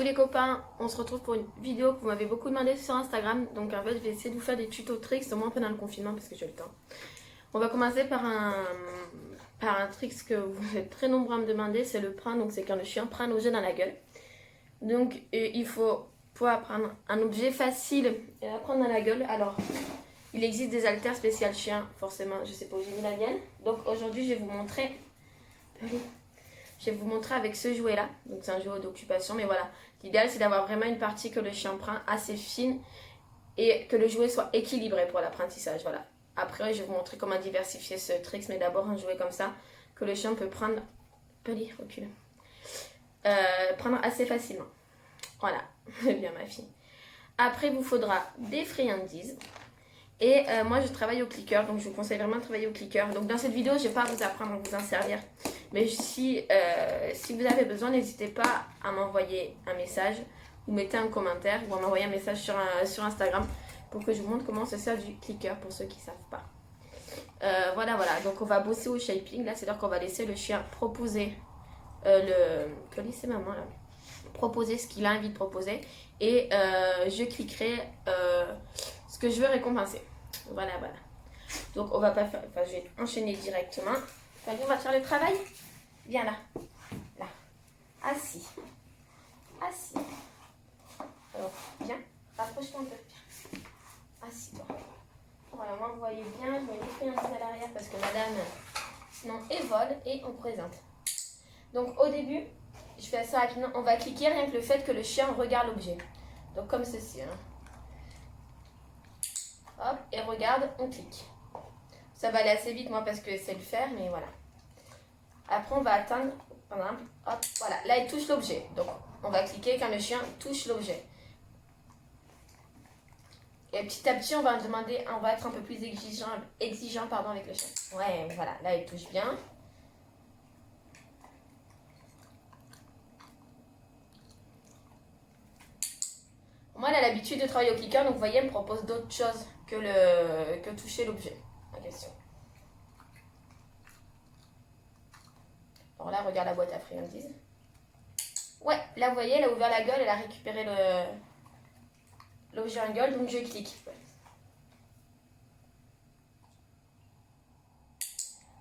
Coucou les copains, on se retrouve pour une vidéo que vous m'avez beaucoup demandé sur Instagram. Donc en fait je vais essayer de vous faire des tutos tricks, au moins pendant le confinement parce que j'ai le temps. On va commencer par un trick que vous êtes très nombreux à me demander, c'est le prendre. Donc c'est quand le chien prend un objet dans la gueule. Donc il faut pouvoir prendre un objet facile et la prendre dans la gueule. Alors il existe des haltères spéciales chien, forcément je sais pas où j'ai mis la mienne. Donc aujourd'hui je vais vous montrer... Je vais vous montrer avec ce jouet là, donc c'est un jouet d'occupation, mais voilà. L'idéal c'est d'avoir vraiment une partie que le chien prend assez fine et que le jouet soit équilibré pour l'apprentissage, voilà. Après je vais vous montrer comment diversifier ce trick, mais d'abord un jouet comme ça que le chien peut prendre, recule, prendre assez facilement. Voilà, bien ma fille. Après il vous faudra des friandises. Et moi je travaille au clicker, donc je vous conseille vraiment de travailler au clicker. Donc dans cette vidéo je ne vais pas vous apprendre à vous en servir. Mais si vous avez besoin, n'hésitez pas à m'envoyer un message ou mettez un commentaire ou à m'envoyer un message sur Instagram pour que je vous montre comment on se sert du clicker pour ceux qui ne savent pas. Voilà, donc on va bosser au shaping. Là, c'est-à-dire qu'on va laisser le chien proposer proposer ce qu'il a envie de proposer. Et je cliquerai ce que je veux récompenser. Voilà. Donc on va pas faire, je vais enchaîner directement. On va faire le travail. Viens là. Là. Assis. Alors, viens. Rapproche-toi un peu. Assis-toi. Voilà, moi vous voyez bien, je mets les friandises à l'arrière parce que madame, sinon, elle vole et on présente. Donc au début, je fais ça rapidement. On va cliquer rien que le fait que le chien regarde l'objet. Donc comme ceci. Hop, et regarde, on clique. Ça va aller assez vite moi parce que c'est le faire, mais voilà. Après on va atteindre, par exemple, hop, voilà, là il touche l'objet. Donc on va cliquer quand le chien touche l'objet. Et petit à petit on va être un peu plus exigeant avec le chien. Ouais, voilà, là il touche bien. Moi elle a l'habitude de travailler au clicker, donc vous voyez, elle me propose d'autres choses que toucher l'objet en question. Alors là, regarde la boîte à friandises. Ouais, là, vous voyez, elle a ouvert la gueule, elle a récupéré l'objet en gueule, donc je clique.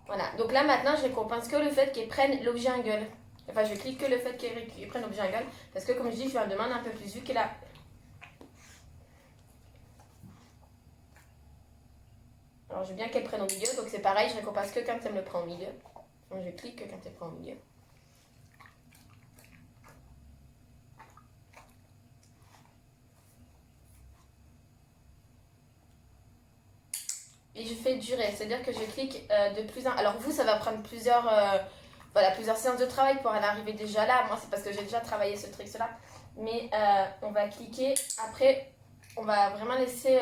Voilà, donc là, maintenant, je récompense que le fait qu'elle prenne l'objet en gueule. Enfin, je clique que le fait qu'elle prenne l'objet en gueule, parce que, comme je dis, je lui en demande un peu plus, vu qu'elle a... Alors, je veux bien qu'elle prenne au milieu, donc c'est pareil, je récompense que quand elle me le prend au milieu. Donc, je clique que quand elle prend au milieu. Et je fais durer, c'est-à-dire que je clique de plus en... Alors vous, ça va prendre plusieurs séances de travail pour en arriver déjà là. Moi, c'est parce que j'ai déjà travaillé ce trick-là. Mais on va cliquer, après, on va vraiment laisser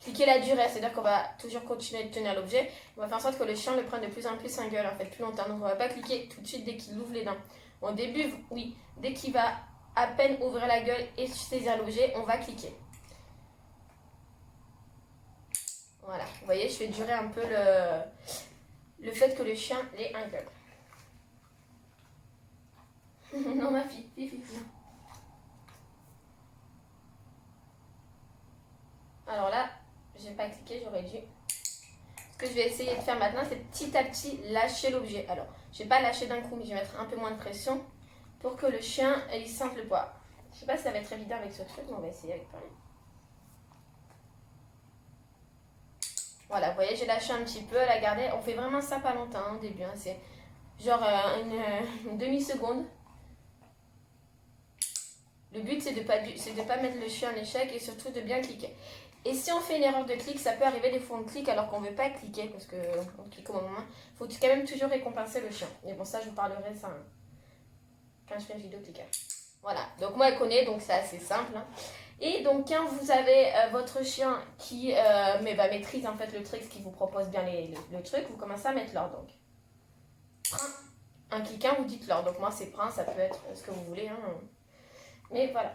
cliquer la durée, c'est-à-dire qu'on va toujours continuer de tenir l'objet. On va faire en sorte que le chien le prenne de plus en plus en gueule, en fait, plus longtemps. Donc on va pas cliquer tout de suite dès qu'il ouvre les dents. Au début, oui, dès qu'il va à peine ouvrir la gueule et saisir l'objet, on va cliquer. Voilà, vous voyez, je fais durer un peu le fait que le chien l'ait en gueule. Non, ma fille, Alors là, j'ai pas cliqué, j'aurais dû. Ce que je vais essayer de faire maintenant, c'est petit à petit lâcher l'objet. Alors, je vais pas lâcher d'un coup, mais je vais mettre un peu moins de pression pour que le chien il sente le poids. Je sais pas si ça va être évident avec ce truc, mais on va essayer avec pareil. Voilà, vous voyez, j'ai lâché un petit peu, elle a gardé. On fait vraiment ça pas longtemps au début, hein. C'est genre une demi-seconde. Le but, c'est de pas mettre le chien en échec et surtout de bien cliquer. Et si on fait une erreur de clic, ça peut arriver des fois on clique alors qu'on ne veut pas cliquer parce qu'on clique au moment. Il faut quand même toujours récompenser le chien. Mais bon, ça, je vous parlerai ça quand je fais une vidéo cliquer. Voilà, donc moi, elle connaît, donc c'est assez simple. Hein. Et donc, quand vous avez votre chien qui maîtrise en fait le trick, qui vous propose bien le truc, vous commencez à mettre l'ordre. Donc, en cliquant, vous dites l'ordre. Donc, moi, c'est print, ça peut être ce que vous voulez. Hein. Mais voilà.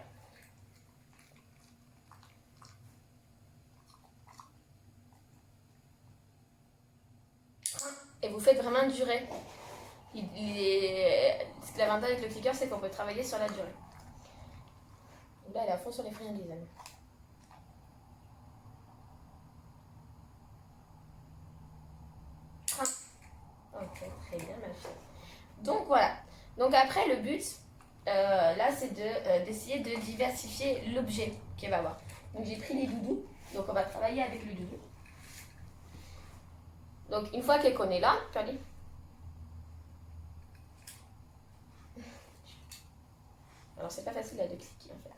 Et vous faites vraiment durer. L'avantage avec le clicker, c'est qu'on peut travailler sur la durée. Là, elle est à fond sur les friandises. Ok, très bien, ma fille. Donc, voilà. Donc, après, le but, là, c'est d'essayer de diversifier l'objet qu'elle va avoir. Donc, j'ai pris les doudous. Donc, on va travailler avec le doudou. Donc, une fois qu'elle connaît là, regardez. Alors, c'est pas facile là de cliquer, en fait.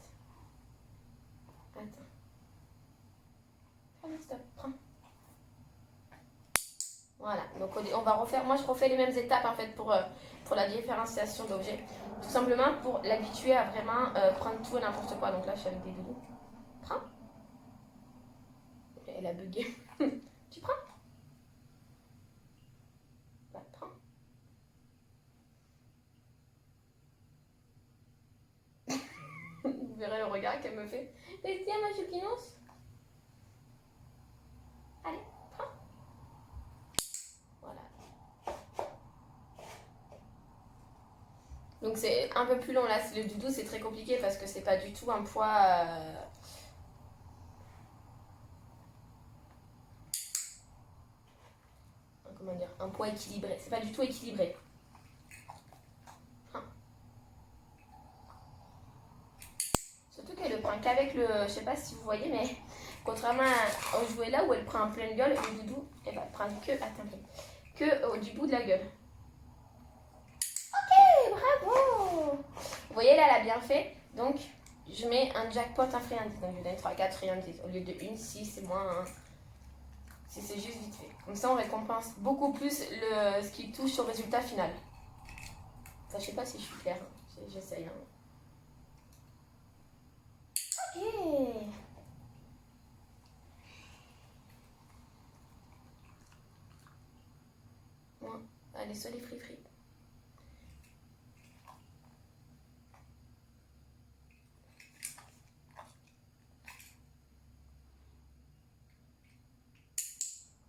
Attends. Allez, stop, prends. Voilà, donc on va refaire, moi je refais les mêmes étapes en fait pour la différenciation d'objets. Tout simplement pour l'habituer à vraiment prendre tout et n'importe quoi. Donc là je suis avec des doudous. Prends. Elle a bugué. Tu prends? Bah prends. Vous verrez le regard qu'elle me fait. Mais tiens ma choupinos. Allez, prends. Voilà. Donc c'est un peu plus long là, le doudou c'est très compliqué parce que c'est pas du tout un poids... comment dire, un poids équilibré. C'est pas du tout équilibré. Surtout qu'elle le prend qu'avec le... Je sais pas si vous voyez, mais contrairement au jouet là où elle prend en pleine gueule, le doudou, elle va prendre que... Attends, que du bout de la gueule. Ok, bravo! Vous voyez là, elle a bien fait. Donc, je mets un jackpot en friandise. Donc, je donne 3, 4 friandises. Au lieu de 1, 6, c'est moins 1. Si c'est juste vite fait. Comme ça, on récompense beaucoup plus ce qui touche au résultat final. Ça, je sais pas si je suis claire. J'essaye. Hein. Ok. Bon, allez, sur les free.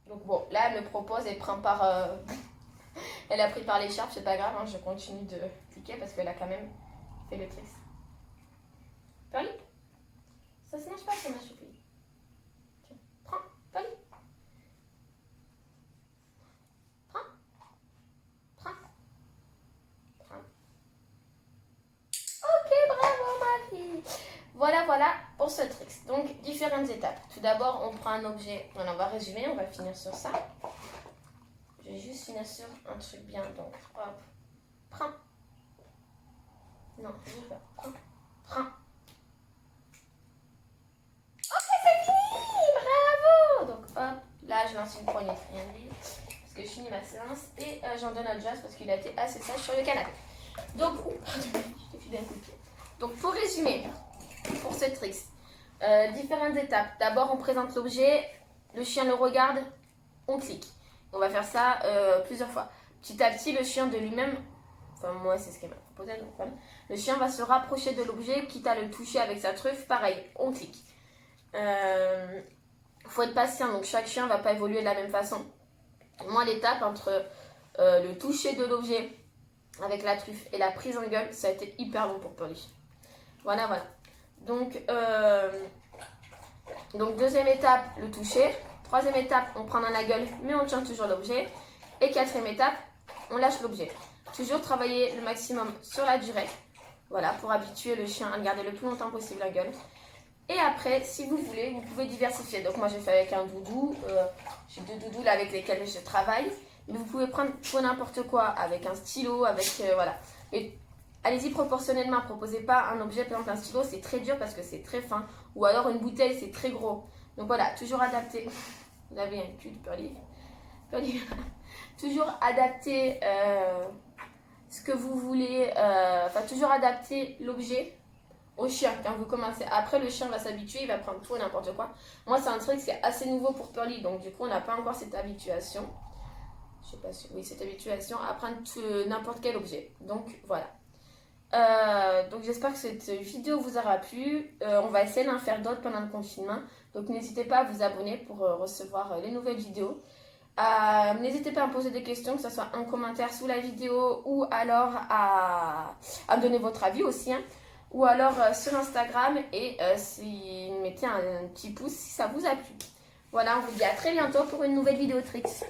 Donc bon, là, elle me propose, elle prend par... elle a pris par l'écharpe, c'est pas grave, hein, je continue de cliquer parce qu'elle a quand même fait le trick. Pearly, ça se mange pas, ça m'a choupé. Tiens, prends, Pearly. Prends. Ok, bravo ma fille. Voilà pour ce trick. Donc, différentes étapes. Tout d'abord, on prend un objet. Voilà, on va résumer, on va finir sur ça. Je vais juste finir sur un truc bien. Donc, hop. Prends. Non, je vais pas. Prends. Ok, c'est fini. Bravo. Donc, hop. Là, je lance une poignée de friandises. Parce que je finis ma séance. Et j'en donne à Joss parce qu'il a été assez sage sur le canapé. Donc, je te file un coup de pied. Donc, pour résumer, pour ce trick, différentes étapes. D'abord, on présente l'objet, le chien le regarde, on clique. On va faire ça plusieurs fois. Petit à petit, le chien de lui-même, enfin moi c'est ce qu'elle m'a proposé, donc voilà. Le chien va se rapprocher de l'objet, quitte à le toucher avec sa truffe, pareil, on clique. Faut être patient, donc chaque chien va pas évoluer de la même façon. Moi, l'étape entre le toucher de l'objet avec la truffe et la prise en gueule, ça a été hyper long pour Pearly. Voilà. Donc deuxième étape, le toucher. Troisième étape, on prend dans la gueule, mais on tient toujours l'objet. Et quatrième étape, on lâche l'objet. Toujours travailler le maximum sur la durée. Voilà, pour habituer le chien à le garder le plus longtemps possible la gueule. Et après, si vous voulez, vous pouvez diversifier. Donc moi, j'ai fait avec un doudou. J'ai 2 doudous là avec lesquels je travaille. Mais vous pouvez prendre pour n'importe quoi, avec un stylo, avec... voilà. Et allez-y proportionnellement. Proposez pas un objet, par exemple un stylo, c'est très dur parce que c'est très fin. Ou alors une bouteille, c'est très gros. Donc voilà, toujours adapté. Vous avez un cul de Pearly. Toujours adapter ce que vous voulez. Enfin, toujours adapter l'objet au chien quand vous commencez. Après, le chien va s'habituer, il va prendre tout et n'importe quoi. Moi, c'est un truc, c'est assez nouveau pour Pearly. Donc, du coup, on n'a pas encore cette habituation. Je sais pas si... Oui, cette habituation à prendre n'importe quel objet. Donc, voilà. Donc j'espère que cette vidéo vous aura plu. On va essayer d'en faire d'autres pendant le confinement. Donc n'hésitez pas à vous abonner pour recevoir les nouvelles vidéos. N'hésitez pas à me poser des questions, que ce soit en commentaire sous la vidéo ou alors à me donner votre avis aussi. Hein. ou alors sur Instagram et si mettez un petit pouce si ça vous a plu. Voilà, on vous dit à très bientôt pour une nouvelle vidéo tricks.